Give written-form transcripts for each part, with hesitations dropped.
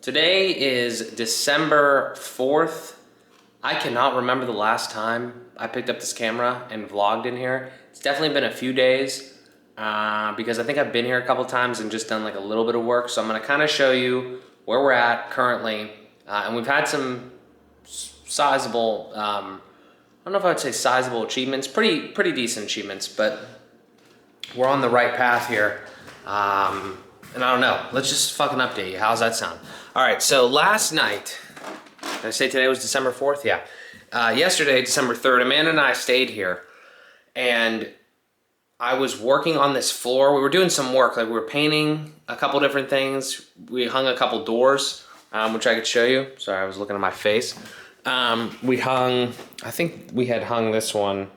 Today is December 4th. I cannot remember the last time I picked up this camera and vlogged in here. It's definitely been a few days because I think I've been here a couple times and just done like a little bit of work. So I'm gonna kind of show you where we're at currently. And we've had some sizable, I don't know if I would say sizable achievements, pretty decent achievements, but we're on the right path here. And I don't know, let's just fucking update you. How's that sound? All right, so last night, did I say today was December 4th? Yeah. Yesterday, December 3rd, Amanda and I stayed here, and I was working on this floor. We were doing some work, like we were painting a couple different things. We hung a couple doors, which I could show you. Sorry, I was looking at my face. We hung, I think we had hung this one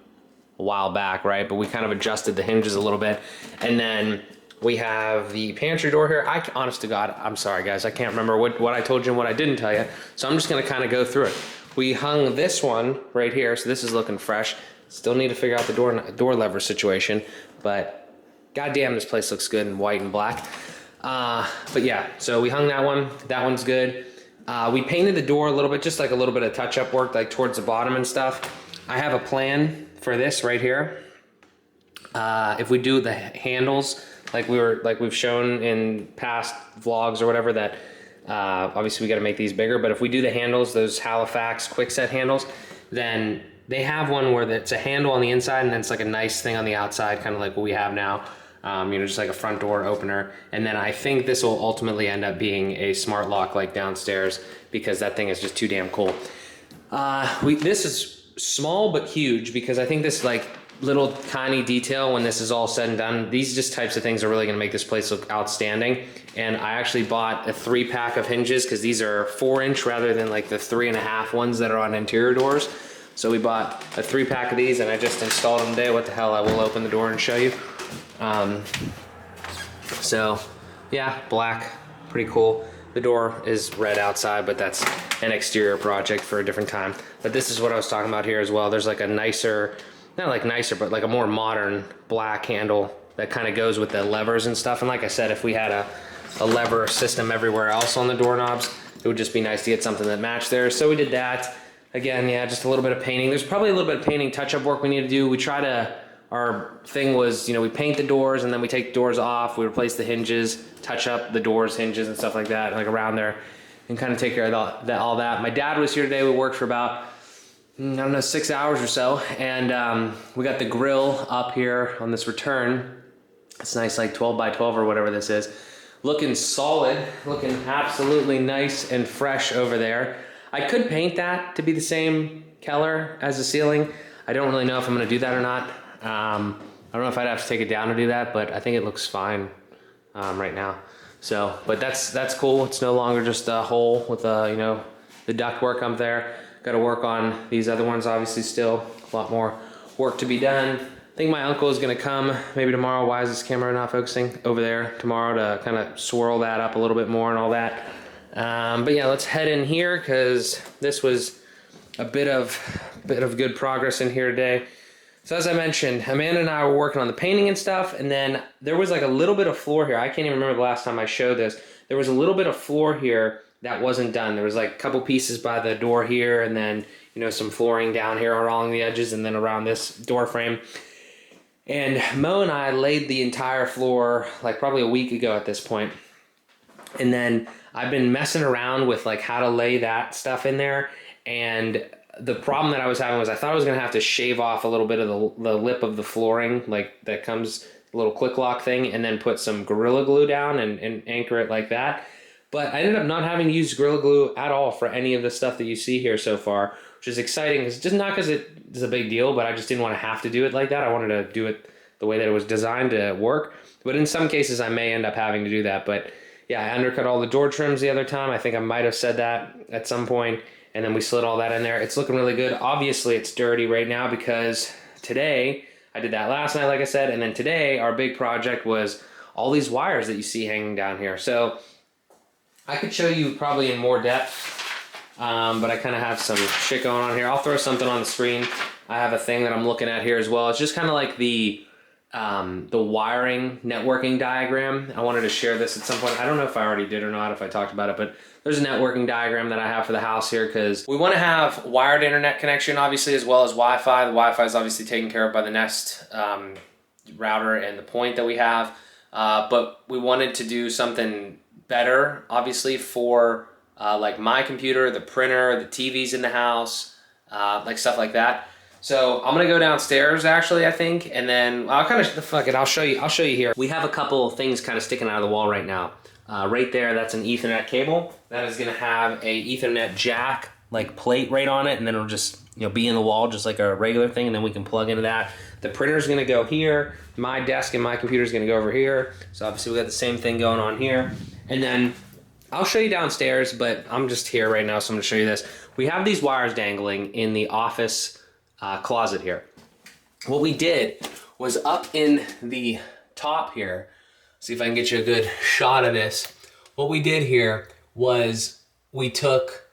a while back, right? But we kind of adjusted the hinges a little bit, and then we have the pantry door here. Honest to God, I'm sorry guys, I can't remember what I told you and what I didn't tell you. So I'm just gonna kind of go through it. We hung this one right here, so this is looking fresh. Still need to figure out the door lever situation, but goddamn, this place looks good in white and black. But yeah, so we hung that one. That one's good. We painted the door a little bit, just like a little bit of touch-up work, like towards the bottom and stuff. I have a plan for this right here. If we do the handles, like we've shown in past vlogs or whatever, that obviously we got to make these bigger, but if we do the handles, those Halifax quick set handles, then they have one where it's a handle on the inside and then it's like a nice thing on the outside, kind of like what we have now, you know, just like a front door opener. And then I think this will ultimately end up being a smart lock like downstairs, because that thing is just too damn cool. This is small but huge, because I think this like little tiny detail, when this is all said and done, these just types of things are really going to make this place look outstanding. And I actually bought a 3-pack of hinges, because these are 4-inch rather than like the 3.5 ones that are on interior doors. So we bought a 3-pack of these and I just installed them today. What the hell, I will open the door and show you. So yeah, black, pretty cool. The door is red outside, but that's an exterior project for a different time. But this is what I was talking about here as well. There's like a nicer, not like nicer, but like a more modern black handle that kind of goes with the levers and stuff. And like I said, if we had a lever system everywhere else on the doorknobs, it would just be nice to get something that matched there. So we did that. Again, yeah, just a little bit of painting. There's probably a little bit of painting touch-up work we need to do. We try to, our thing was, you know, we paint the doors and then we take the doors off, we replace the hinges, touch up the doors, hinges and stuff like that, like around there, and kind of take care of all that. My dad was here today. We worked for about, I don't know, 6 hours or so, and we got the grill up here on this return. It's nice, like 12 by 12 or whatever this is. Looking solid, looking absolutely nice and fresh over there. I could paint that to be the same color as the ceiling. I don't really know if I'm gonna do that or not. I don't know if I'd have to take it down to do that, but I think it looks fine right now. So, but that's cool. It's no longer just a hole with you know, the duct work up there. Got to work on these other ones, obviously still a lot more work to be done. I think my uncle is gonna come maybe tomorrow. Why is this camera not focusing? Over there tomorrow to kind of swirl that up a little bit more and all that. But yeah, let's head in here, because this was a bit of good progress in here today. So as I mentioned, Amanda and I were working on the painting and stuff, and then there was like a little bit of floor here. I can't even remember the last time I showed this. There was a little bit of floor here that wasn't done. There was like a couple pieces by the door here, and then, you know, some flooring down here along the edges and then around this door frame. And Mo and I laid the entire floor like probably a week ago at this point. And then I've been messing around with like how to lay that stuff in there. And the problem that I was having was I thought I was gonna have to shave off a little bit of the lip of the flooring, like that comes, a little click lock thing, and then put some Gorilla Glue down and anchor it like that. But I ended up not having to use Gorilla Glue at all for any of the stuff that you see here so far, which is exciting. It's just not because it is a big deal, but I just didn't want to have to do it like that. I wanted to do it the way that it was designed to work. But in some cases, I may end up having to do that. But yeah, I undercut all the door trims the other time. I think I might have said that at some point. And then we slid all that in there. It's looking really good. Obviously, it's dirty right now because today, I did that last night, like I said. And then today, our big project was all these wires that you see hanging down here. So I could show you probably in more depth, but I kind of have some shit going on here. I'll throw something on the screen. I have a thing that I'm looking at here as well. It's just kind of like the the wiring networking diagram. I wanted to share this at some point. I don't know if I already did or not, if I talked about it, but there's a networking diagram that I have for the house here because we want to have wired internet connection, obviously, as well as Wi-Fi. The Wi-Fi is obviously taken care of by the Nest router and the point that we have, but we wanted to do something better, obviously, for like my computer, the printer, the TVs in the house, like stuff like that. So I'm gonna go downstairs actually, I think, and then I'll kind of, fuck it, I'll show you here. We have a couple things kind of sticking out of the wall right now. Right there, that's an Ethernet cable. That is gonna have a Ethernet jack like plate right on it, and then it'll just, you know, be in the wall just like a regular thing, and then we can plug into that. The printer's gonna go here. My desk and my computer's gonna go over here. So obviously we got the same thing going on here. And then I'll show you downstairs, but I'm just here right now, so I'm gonna show you this. We have these wires dangling in the office closet here. What we did was up in the top here, see if I can get you a good shot of this. What we did here was we took,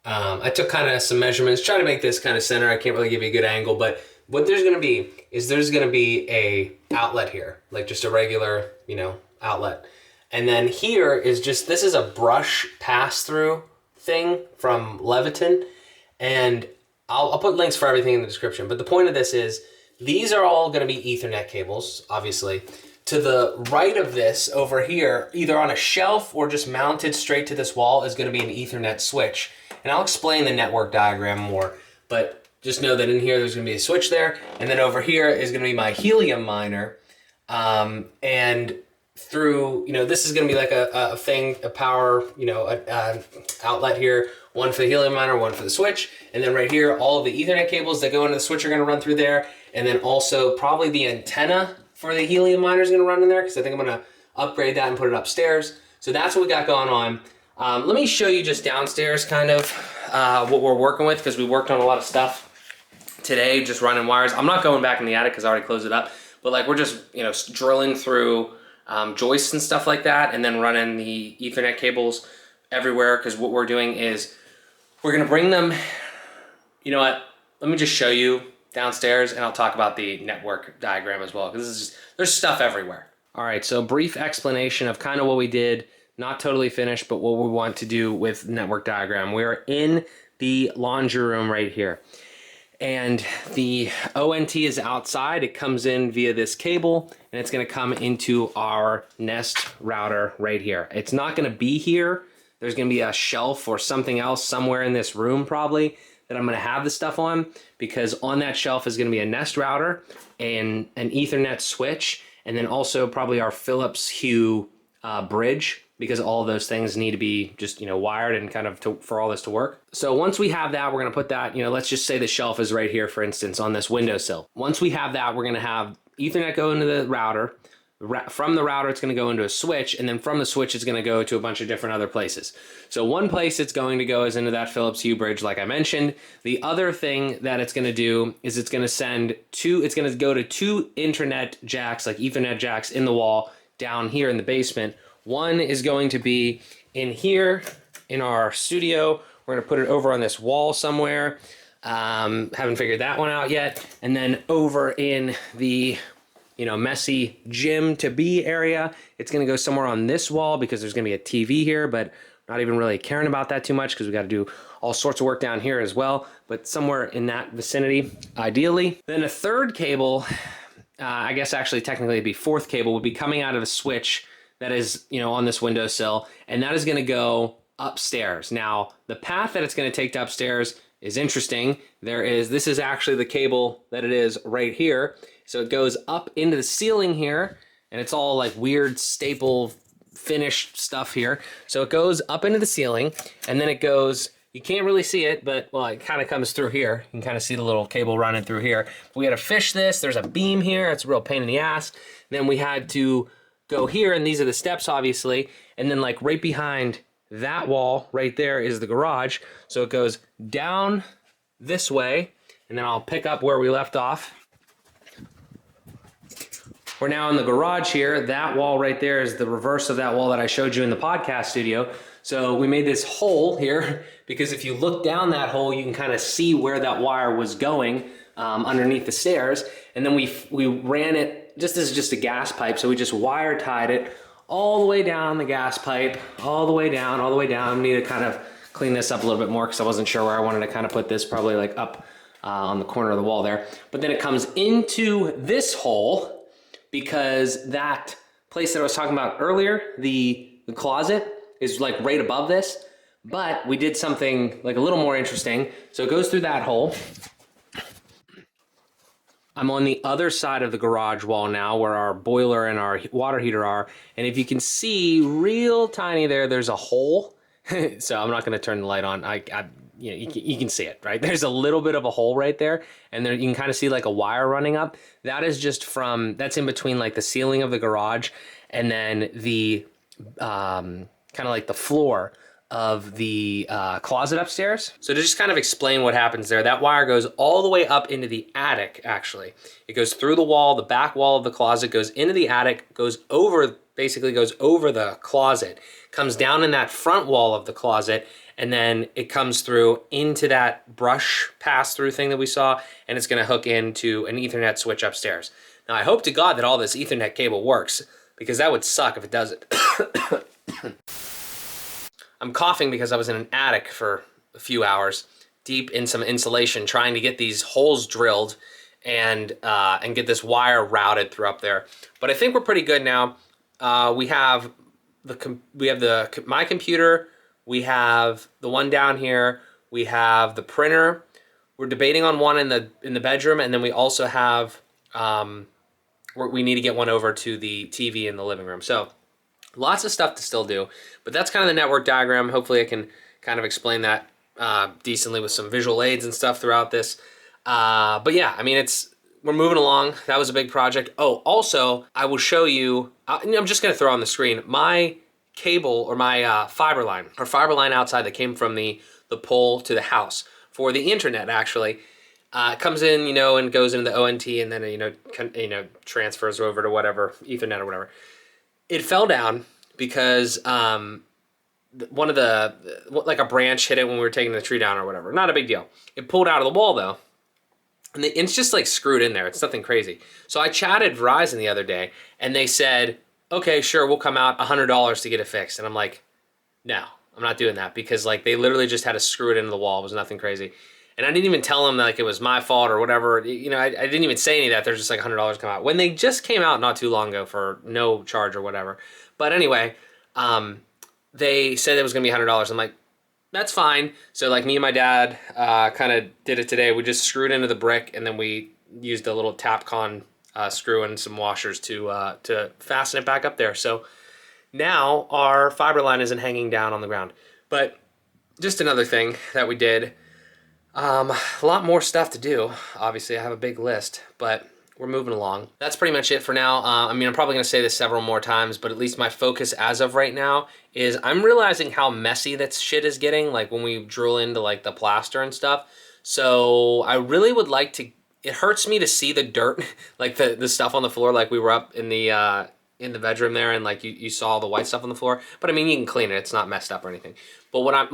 I took kind of some measurements, try to make this kind of center. I can't really give you a good angle, but what there's gonna be is there's gonna be a outlet here, like just a regular, you know, outlet. And then here is just, this is a brush pass-through thing from Leviton, and I'll put links for everything in the description, but the point of this is these are all going to be Ethernet cables, obviously. To the right of this over here, either on a shelf or just mounted straight to this wall, is going to be an Ethernet switch. And I'll explain the network diagram more, but just know that in here there's going to be a switch there, and then over here is going to be my helium miner, and through, you know, this is going to be like a thing, a power, you know, outlet here, one for the helium miner, one for the switch, and then right here, all of the Ethernet cables that go into the switch are going to run through there, and then also probably the antenna for the helium miner is going to run in there, because I think I'm going to upgrade that and put it upstairs. So that's what we got going on. Let me show you just downstairs kind of what we're working with, because we worked on a lot of stuff today, just running wires. I'm not going back in the attic because I already closed it up, but like we're just, you know, drilling through joists and stuff like that, and then running the Ethernet cables everywhere, because what we're doing is we're gonna bring them, you know what, let me just show you downstairs and I'll talk about the network diagram as well, because this is just, there's stuff everywhere. All right, so brief explanation of kind of what we did, not totally finished, but what we want to do with network diagram. We're in the laundry room right here, and the ONT is outside. It comes in via this cable, and it's gonna come into our Nest router right here. It's not gonna be here. There's gonna be a shelf or something else somewhere in this room probably that I'm gonna have the stuff on, because on that shelf is gonna be a Nest router and an Ethernet switch, and then also probably our Philips Hue bridge, because all of those things need to be just, you know, wired and kind of for all this to work. So once we have that, we're gonna put that, you know, let's just say the shelf is right here, for instance, on this windowsill. Once we have that, we're gonna have Ethernet go into the router. From the router, it's gonna go into a switch, and then from the switch, it's gonna go to a bunch of different other places. So one place it's going to go is into that Philips Hue bridge, like I mentioned. The other thing that it's gonna do is it's gonna go to two internet jacks, like Ethernet jacks in the wall down here in the basement. One is going to be in here in our studio. We're gonna put it over on this wall somewhere. Haven't figured that one out yet. And then over in the, you know, messy gym to be area, it's gonna go somewhere on this wall, because there's gonna be a TV here, but not even really caring about that too much, because we gotta do all sorts of work down here as well, but somewhere in that vicinity, ideally. Then a third cable, I guess actually technically it'd be fourth cable, would be coming out of a switch that is, you know, on this windowsill, and that is gonna go upstairs. Now, the path that it's gonna take to upstairs is interesting. This is actually the cable that it is right here. So it goes up into the ceiling here, and it's all like weird staple finished stuff here. So it goes up into the ceiling, and then it goes, you can't really see it, but well, it kind of comes through here. You can kind of see the little cable running through here. We had to fish this, there's a beam here, it's a real pain in the ass. Then we had to go here, and these are the steps obviously, and then like right behind that wall right there is the garage. So it goes down this way, and then I'll pick up where we left off. We're now in the garage here. That wall right there is the reverse of that wall that I showed you in the podcast studio. So we made this hole here, because if you look down that hole, you can kind of see where that wire was going underneath the stairs. And then we ran it this is just a gas pipe, so we just wire tied it all the way down the gas pipe, all the way down, all the way down. I need to kind of clean this up a little bit more because I wasn't sure where I wanted to kind of put this, probably like up on the corner of the wall there. But then it comes into this hole because that place that I was talking about earlier, the closet, is like right above this. But we did something like a little more interesting. So it goes through that hole. I'm on the other side of the garage wall now where our boiler and our water heater are. And if you can see real tiny there, there's a hole. So I'm not gonna turn the light on. You know, you can see it, right? There's a little bit of a hole right there. And there you can kind of see like a wire running up. That is just from, that's in between like the ceiling of the garage and then the, kind of like the floor of the closet upstairs. So to just kind of explain what happens there, that wire goes all the way up into the attic, actually. It goes through the wall, the back wall of the closet, goes into the attic, goes over, basically goes over the closet, comes down in that front wall of the closet, and then it comes through into that brush pass-through thing that we saw, and it's gonna hook into an Ethernet switch upstairs. Now, I hope to God that all this Ethernet cable works, because that would suck if it doesn't. I'm coughing because I was in an attic for a few hours, deep in some insulation, trying to get these holes drilled and get this wire routed through up there. But I think we're pretty good now. We have my computer, we have the one down here, we have the printer. We're debating on one in the bedroom, and then we also have we need to get one over to the TV in the living room. So lots of stuff to still do, but that's kind of the network diagram. Hopefully I can kind of explain that decently with some visual aids and stuff throughout this. But yeah, I mean, we're moving along. That was a big project. Oh, also, I will show you, I'm just gonna throw on the screen, my cable or my fiber line outside that came from the pole to the house for the internet, actually. Comes in, you know, and goes into the ONT and then, you know, transfers over to whatever, Ethernet or whatever. It fell down because one of like a branch hit it when we were taking the tree down or whatever. Not a big deal. It pulled out of the wall though. And it's just like screwed in there. It's nothing crazy. So I chatted Verizon the other day and they said, okay, sure, we'll come out $100 to get it fixed. And I'm like, no, I'm not doing that because like they literally just had to screw it into the wall. It was nothing crazy. And I didn't even tell them that, like it was my fault or whatever. You know, I didn't even say any of that. There's just like $100 come out when they just came out not too long ago for no charge or whatever. But anyway, they said it was gonna be $100. I'm like, that's fine. So like me and my dad kind of did it today. We just screwed into the brick and then we used a little Tapcon screw and some washers to fasten it back up there. So now our fiber line isn't hanging down on the ground. But just another thing that we did. A lot more stuff to do. Obviously, I have a big list, but we're moving along. That's pretty much it for now. I mean, I'm probably gonna say this several more times, but at least my focus as of right now is I'm realizing how messy that shit is getting, like when we drill into like the plaster and stuff. So I really would like to, it hurts me to see the dirt, like the stuff on the floor, like we were up in the bedroom there and like you saw all the white stuff on the floor. But I mean, you can clean it, it's not messed up or anything. But what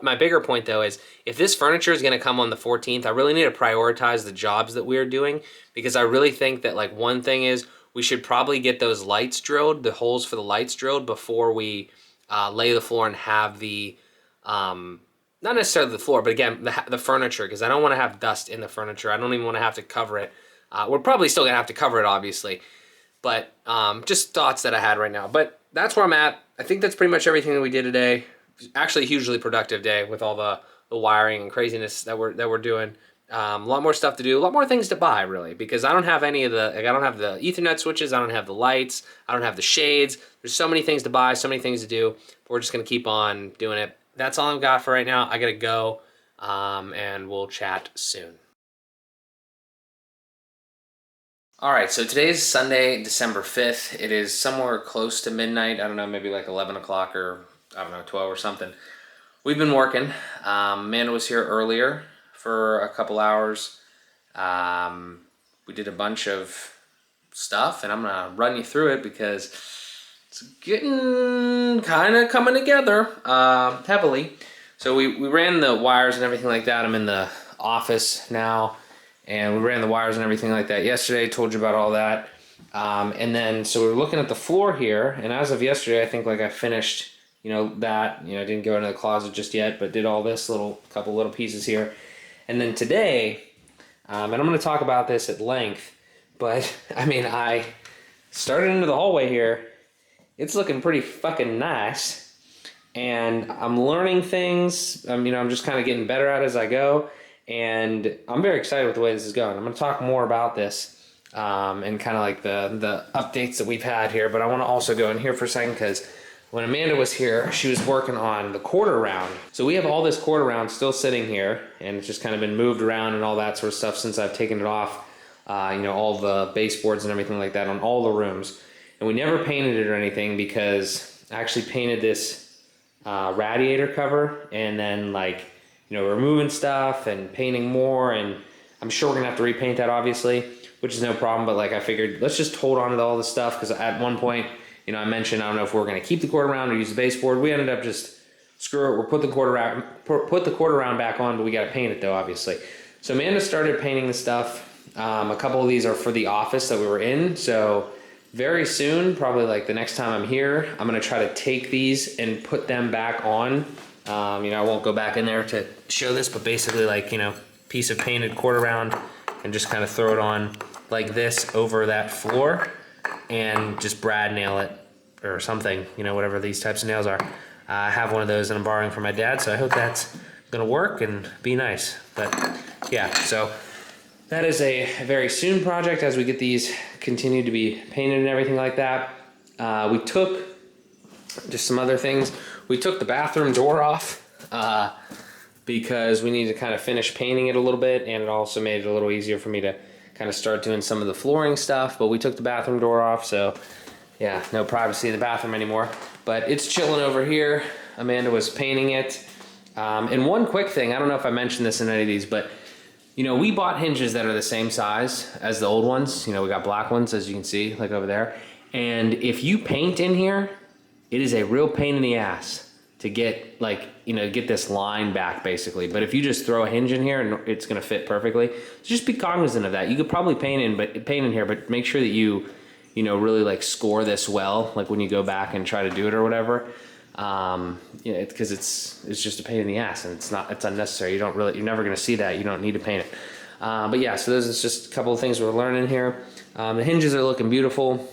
my bigger point though is if this furniture is gonna come on the 14th, I really need to prioritize the jobs that we're doing because I really think that like one thing is we should probably get those lights drilled, the holes for the lights drilled before we lay the floor and have the, not necessarily the floor, but again, the furniture, because I don't wanna have dust in the furniture. I don't even wanna have to cover it. We're probably still gonna have to cover it, obviously. But just thoughts that I had right now. But that's where I'm at. I think that's pretty much everything that we did today. Actually, a hugely productive day with all the wiring and craziness that we're doing. A lot more stuff to do, a lot more things to buy, really, because I don't have any of the, like, I don't have the Ethernet switches, I don't have the lights, I don't have the shades. There's so many things to buy, so many things to do. But we're just gonna keep on doing it. That's all I've got for right now. I gotta go, and we'll chat soon. All right, so today's Sunday, December 5th. It is somewhere close to midnight. I don't know, maybe like 11 o'clock or, I don't know, 12 or something. We've been working. Amanda was here earlier for a couple hours. We did a bunch of stuff, and I'm gonna run you through it because it's getting kind of coming together heavily. So we ran the wires and everything like that. I'm in the office now. And we ran the wires and everything like that yesterday, told you about all that. And then, so we were looking at the floor here, and as of yesterday, I think like I finished, that, I didn't go into the closet just yet, but did all this couple little pieces here. And then today, and I'm going to talk about this at length, but I mean, I started into the hallway here. It's looking pretty fucking nice, and I'm learning things. I'm just kind of getting better at it as I go, and I'm very excited with the way this is going. I'm going to talk more about this and kind of like the updates that we've had here, but I want to also go in here for a second because when Amanda was here, she was working on the quarter round. So we have all this quarter round still sitting here, and it's just kind of been moved around and all that sort of stuff since I've taken it off, all the baseboards and everything like that on all the rooms. And we never painted it or anything because I actually painted this radiator cover, and then removing stuff and painting more, and I'm sure we're gonna have to repaint that obviously, which is no problem, but I figured let's just hold on to all this stuff because at one point, I mentioned I don't know if we're going to keep the quarter round or use the baseboard. We ended up just screw it. We'll put the quarter round back on, but we got to paint it though, obviously. So Amanda started painting the stuff. A couple of these are for the office that we were in. So very soon, probably the next time I'm here, I'm going to try to take these and put them back on. I won't go back in there to show this, but basically piece of painted quarter round and just kind of throw it on like this over that floor and just brad nail it or something, whatever these types of nails are. I have one of those and I'm borrowing from my dad, so I hope that's gonna work and be nice. But yeah, so that is a very soon project as we get these continue to be painted and everything like that. We took just some other things. We took the bathroom door off because we needed to kind of finish painting it a little bit, and it also made it a little easier for me to kind of start doing some of the flooring stuff. But we took the bathroom door off, so yeah, no privacy in the bathroom anymore. But it's chilling over here. Amanda was painting it. And one quick thing, I don't know if I mentioned this in any of these, but we bought hinges that are the same size as the old ones. We got black ones, as you can see, like over there. And if you paint in here, it is a real pain in the ass to get get this line back basically. But if you just throw a hinge in here, and it's gonna fit perfectly. So just be cognizant of that. You could probably paint in here, but make sure that you really score this well, when you go back and try to do it or whatever. Because it's just a pain in the ass, and it's unnecessary. You're never gonna see that. You don't need to paint it. But yeah, so those is just a couple of things we're learning here. The hinges are looking beautiful.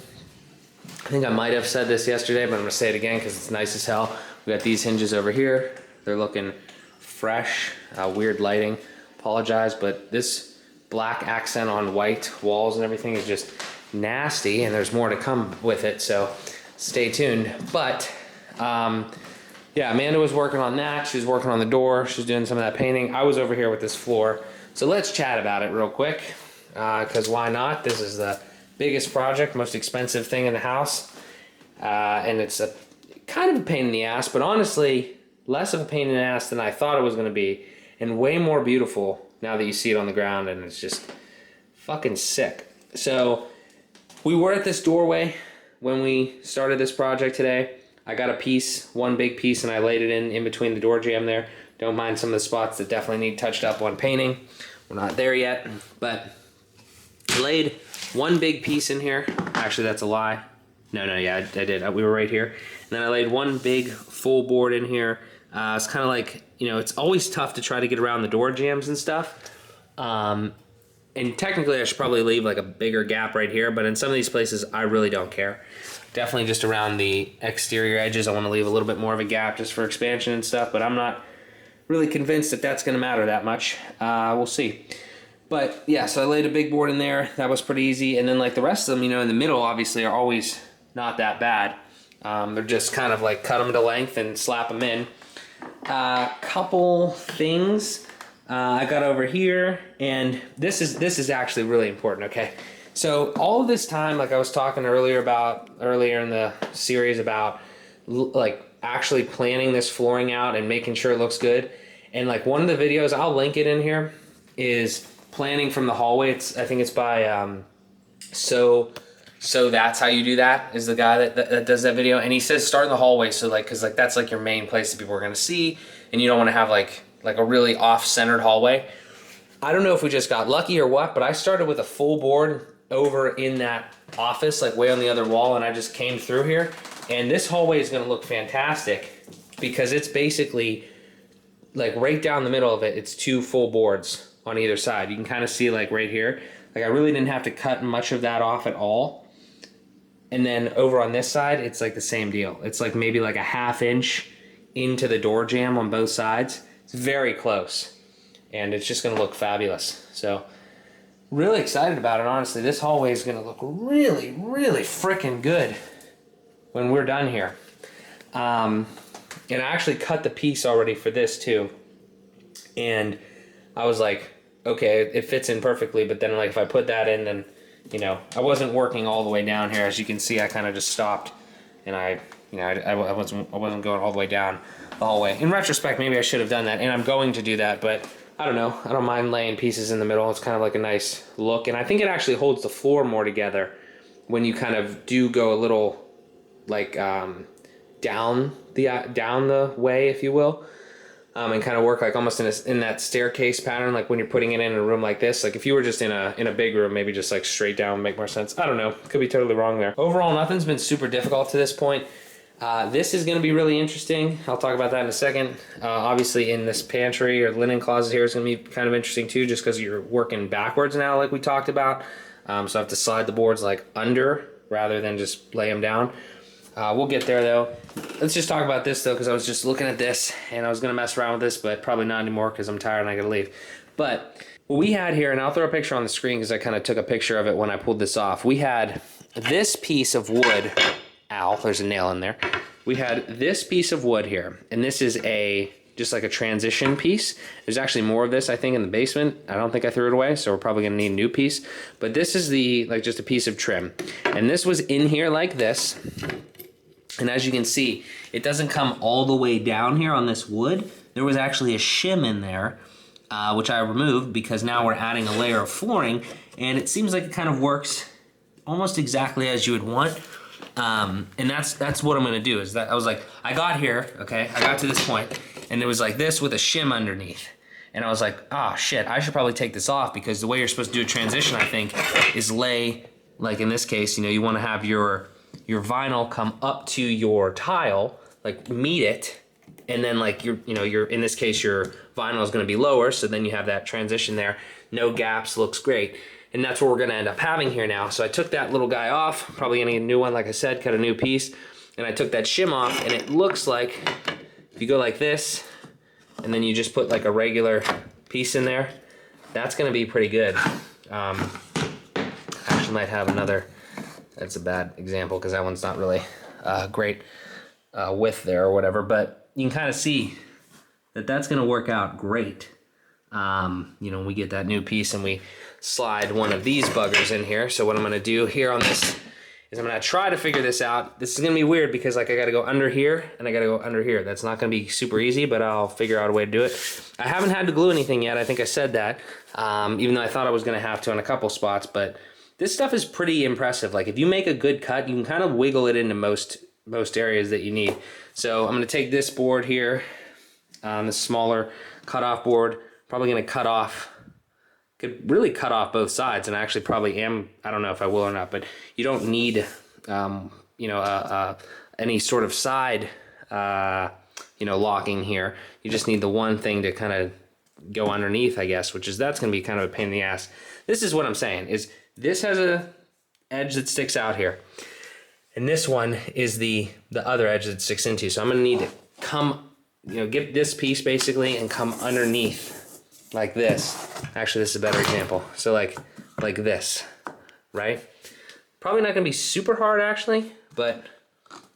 I think I might have said this yesterday, but I'm gonna say it again because it's nice as hell. We got these hinges over here. They're looking fresh. Weird lighting. Apologize, but this black accent on white walls and everything is just nasty, and there's more to come with it, so stay tuned. But yeah, Amanda was working on that. She was working on the door. She was doing some of that painting. I was over here with this floor. So let's chat about it real quick, because why not? This is the biggest project, most expensive thing in the house, and it's a kind of a pain in the ass, but honestly less of a pain in the ass than I thought it was going to be, and way more beautiful now that you see it on the ground, and it's just fucking sick. So we were at this doorway when we started this project today. I got a piece, one big piece, and I laid it in between the door jamb there. Don't mind some of the spots that definitely need touched up on painting. We're not there yet, but I laid one big piece in here. Actually, that's a lie. No, yeah, I did. We were right here. And then I laid one big full board in here. It's kind of it's always tough to try to get around the door jambs and stuff. And technically I should probably leave a bigger gap right here, but in some of these places I really don't care. Definitely just around the exterior edges I want to leave a little bit more of a gap just for expansion and stuff, but I'm not really convinced that that's going to matter that much. We'll see. But yeah, so I laid a big board in there. That was pretty easy. And then the rest of them, in the middle obviously are always not that bad. They're just kind of cut them to length and slap them in. Couple things I got over here, and this is actually really important. Okay, so all of this time, I was talking earlier in the series about actually planning this flooring out and making sure it looks good. And one of the videos, I'll link it in here, is planning from the hallway. I think it's by So That's How You Do That is the guy that does that video, and he says start in the hallway, so because that's your main place that people are going to see, and you don't want to have a really off-centered hallway. I don't know if we just got lucky or what, but I started with a full board over in that office, like way on the other wall, and I just came through here. And this hallway is gonna look fantastic because it's basically like right down the middle of it, it's 2 full boards on either side. You can kind of see like right here, like I really didn't have to cut much of that off at all. And then over on this side, it's like the same deal. It's like maybe like a 1/2 inch into the door jamb on both sides. It's very close, and it's just gonna look fabulous. So really excited about it, honestly. This hallway is gonna look really, really freaking good when we're done here. And I actually cut the piece already for this too. And I was like, okay, it fits in perfectly, but then like if I put that in, then, you know, I wasn't working all the way down here. As you can see, I kind of just stopped, and I wasn't going all the way down the hallway. In retrospect, maybe I should have done that, and I'm going to do that, but I don't know. I don't mind laying pieces in the middle. It's kind of like a nice look, and I think it actually holds the floor more together when you kind of do go a little like down the way, if you will. And kind of work like almost in that staircase pattern, like when you're putting it in a room like this. Like if you were just in a big room, maybe just like straight down would make more sense. I don't know. Could be totally wrong there. Overall, nothing's been super difficult to this point. This is going to be really interesting. I'll talk about that in a second. Obviously, in this pantry or linen closet here is going to be kind of interesting too, just because you're working backwards now, like we talked about. So I have to slide the boards like under rather than just lay them down. We'll get there though. Let's just talk about this though, because I was just looking at this and I was gonna mess around with this, but probably not anymore because I'm tired and I gotta leave. But what we had here, and I'll throw a picture on the screen because I kind of took a picture of it when I pulled this off. We had this piece of wood. Ow, there's a nail in there. We had this piece of wood here, and this is just like a transition piece. There's actually more of this, I think, in the basement. I don't think I threw it away, so we're probably gonna need a new piece. But this is like just a piece of trim. And this was in here like this. And as you can see, it doesn't come all the way down here on this wood. There was actually a shim in there, which I removed because now we're adding a layer of flooring, and it seems like it kind of works almost exactly as you would want. And that's what I'm gonna do, is that I was like, I got here, okay? I got to this point, and it was like this with a shim underneath. And I was like, oh shit, I should probably take this off, because the way you're supposed to do a transition, I think, is lay, like in this case, you know, you wanna have your vinyl come up to your tile, like meet it, and then like you're in this case your vinyl is going to be lower, so then you have that transition there, no gaps, looks great. And that's what we're going to end up having here now. So I took that little guy off, probably going to get a new one, like I said, cut a new piece, and I took that shim off, and it looks like if you go like this and then you just put like a regular piece in there, that's going to be pretty good. Actually might have another. That's a bad example because that one's not really great width there or whatever, but you can kind of see that that's going to work out great. You know, we get that new piece and we slide one of these buggers in here. So what I'm going to do here on this is I'm going to try to figure this out. This is going to be weird because like I got to go under here and I got to go under here. That's not going to be super easy, but I'll figure out a way to do it. I haven't had to glue anything yet. I think I said that, even though I thought I was going to have to in a couple spots, but this stuff is pretty impressive. Like if you make a good cut, you can kind of wiggle it into most areas that you need. So I'm gonna take this board here, this smaller cutoff board, probably gonna cut off, could really cut off both sides, and I actually probably am, I don't know if I will or not, but you don't need, you know, any sort of side, you know, locking here. You just need the one thing to kind of go underneath, I guess, that's gonna be kind of a pain in the ass. This is what I'm saying, is this has a edge that sticks out here, and this one is the other edge that sticks into. So I'm gonna need to come, you know, get this piece basically and come underneath like this. Actually, this is a better example. So like this, right? Probably not gonna be super hard actually, but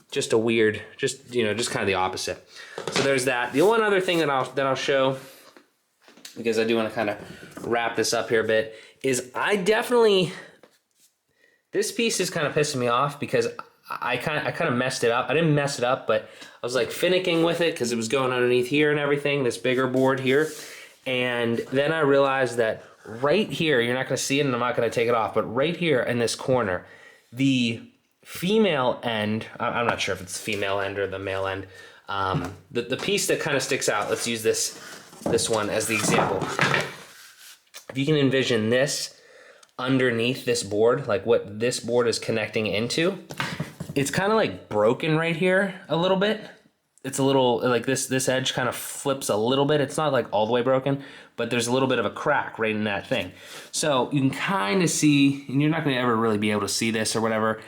just a weird, just kind of the opposite. So there's that. The one other thing that I'll show, because I do want to kind of wrap this up here a bit, is this piece is kind of pissing me off because I kind of messed it up. I didn't mess it up, but I was like finicking with it because it was going underneath here and everything, this bigger board here. And then I realized that right here, you're not going to see it and I'm not going to take it off, but right here in this corner, the female end, I'm not sure if it's the female end or the male end, the piece that kind of sticks out, let's use this one as the example. If you can envision this underneath this board, like what this board is connecting into, it's kind of like broken right here a little bit. It's a little like this edge kind of flips a little bit. It's not like all the way broken, but there's a little bit of a crack right in that thing. So you can kind of see, and you're not going to ever really be able to see this or whatever,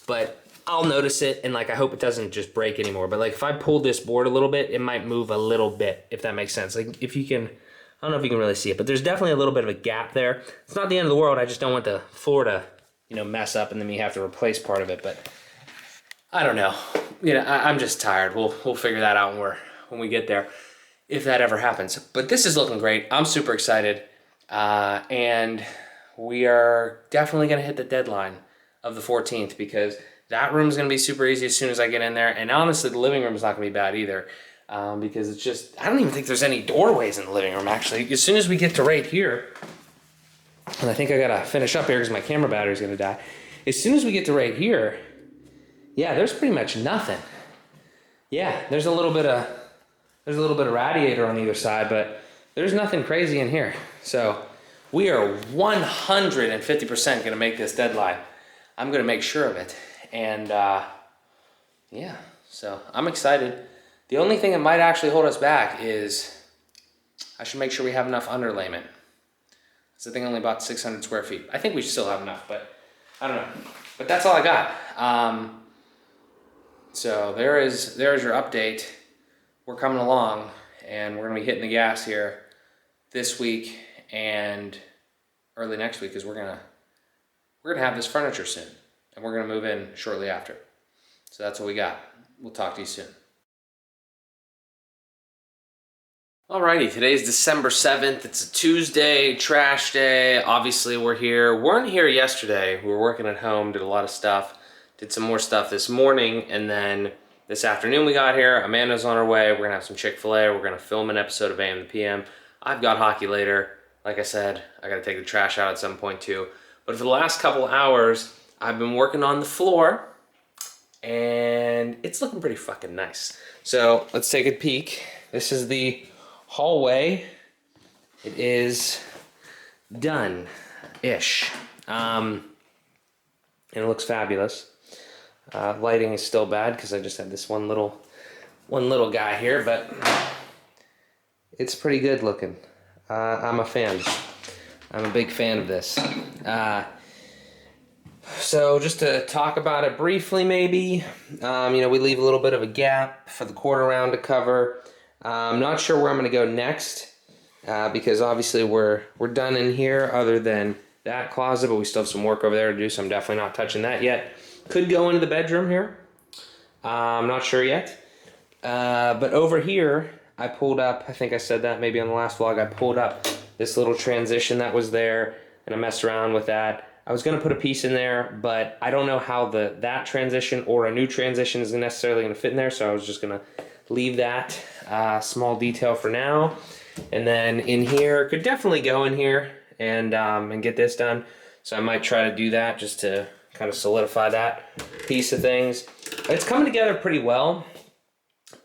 but I'll notice it, and like I hope it doesn't just break anymore. But like if I pull this board a little bit, it might move a little bit, if that makes sense. Like if you can, I don't know if you can really see it, but there's definitely a little bit of a gap there. It's not the end of the world. I just don't want the floor to, you know, mess up and then we have to replace part of it. But I don't know. You know, I'm just tired. We'll figure that out when we get there, if that ever happens. But this is looking great. I'm super excited, and we are definitely gonna hit the deadline of the 14th, because that room's gonna be super easy as soon as I get in there. And honestly, the living room's not gonna be bad either, because it's just, I don't even think there's any doorways in the living room actually. As soon as we get to right here, and I think I gotta finish up here because my camera battery's gonna die. As soon as we get to right here, yeah, there's pretty much nothing. Yeah, there's a little bit of radiator on either side, but there's nothing crazy in here. So we are 150% gonna make this deadline. I'm gonna make sure of it. And yeah, so I'm excited. The only thing that might actually hold us back is I should make sure we have enough underlayment. It's the thing, only about 600 square feet. I think we still have enough, but I don't know. But that's all I got. So there's your update. We're coming along, and we're gonna be hitting the gas here this week and early next week, because we're gonna have this furniture soon, and we're gonna move in shortly after. So that's what we got. We'll talk to you soon. Alrighty, today's December 7th. It's a Tuesday, trash day. Obviously we're here. Weren't here yesterday. We were working at home, did a lot of stuff. Did some more stuff this morning, and then this afternoon we got here. Amanda's on her way. We're gonna have some Chick-fil-A. We're gonna film an episode of AM to PM. I've got hockey later. Like I said, I gotta take the trash out at some point too. But for the last couple hours, I've been working on the floor, and it's looking pretty fucking nice. So let's take a peek. This is the hallway. It is done-ish. And it looks fabulous. Lighting is still bad because I just had this one little guy here, but it's pretty good looking. I'm a fan. I'm a big fan of this. So just to talk about it briefly, maybe, you know, we leave a little bit of a gap for the quarter round to cover. I'm not sure where I'm going to go next, because obviously we're done in here other than that closet, but we still have some work over there to do, so I'm definitely not touching that yet. Could go into the bedroom here. I'm not sure yet. But over here, I pulled up, I think I said that maybe on the last vlog, I pulled up this little transition that was there, and I messed around with that. I was going to put a piece in there, but I don't know how that transition or a new transition is necessarily going to fit in there, so I was just going to leave that small detail for now. And then in here, could definitely go in here and get this done. So I might try to do that just to kind of solidify that piece of things. It's coming together pretty well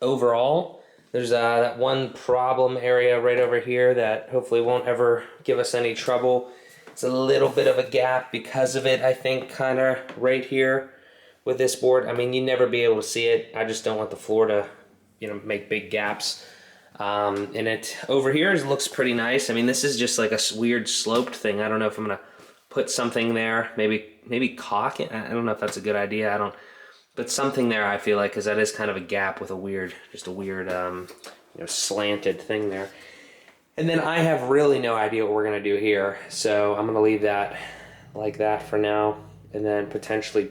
overall. There's that one problem area right over here that hopefully won't ever give us any trouble. It's a little bit of a gap because of it, I think, kind of right here with this board. I mean, you'd never be able to see it. I just don't want the floor to, you know, make big gaps in it. Over here it looks pretty nice. I mean, this is just like a weird sloped thing. I don't know if I'm gonna put something there, maybe caulk it. I don't know if that's a good idea. But something there, I feel like, because that is kind of a gap with a weird you know, slanted thing there. And then I have really no idea what we're gonna do here, so I'm gonna leave that like that for now, and then potentially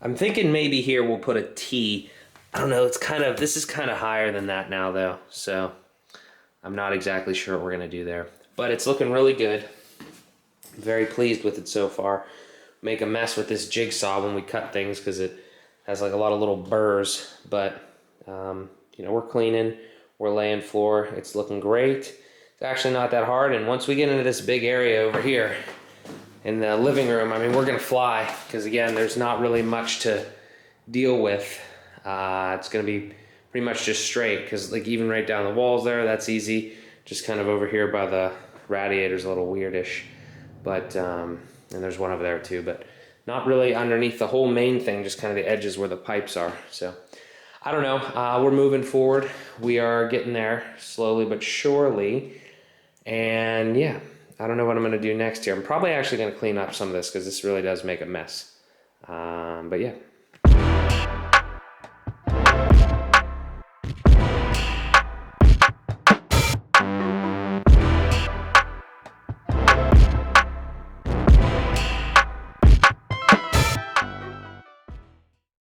I'm thinking maybe here we'll put a T. I don't know, this is kind of higher than that now though, so I'm not exactly sure what we're gonna do there. But it's looking really good. I'm very pleased with it so far. Make a mess with this jigsaw when we cut things because it has like a lot of little burrs, but you know, we're cleaning, we're laying floor, it's looking great. It's actually not that hard, and once we get into this big area over here in the living room, I mean, we're gonna fly, because again, there's not really much to deal with. It's gonna be pretty much just straight, because like even right down the walls there, that's easy. Just kind of over here by the radiator's a little weirdish, but And there's one over there too, but not really underneath the whole main thing, just kind of the edges where the pipes are. So I don't know, we're moving forward. We are getting there slowly but surely. And yeah, I don't know what I'm gonna do next here. I'm probably actually gonna clean up some of this because this really does make a mess. But yeah.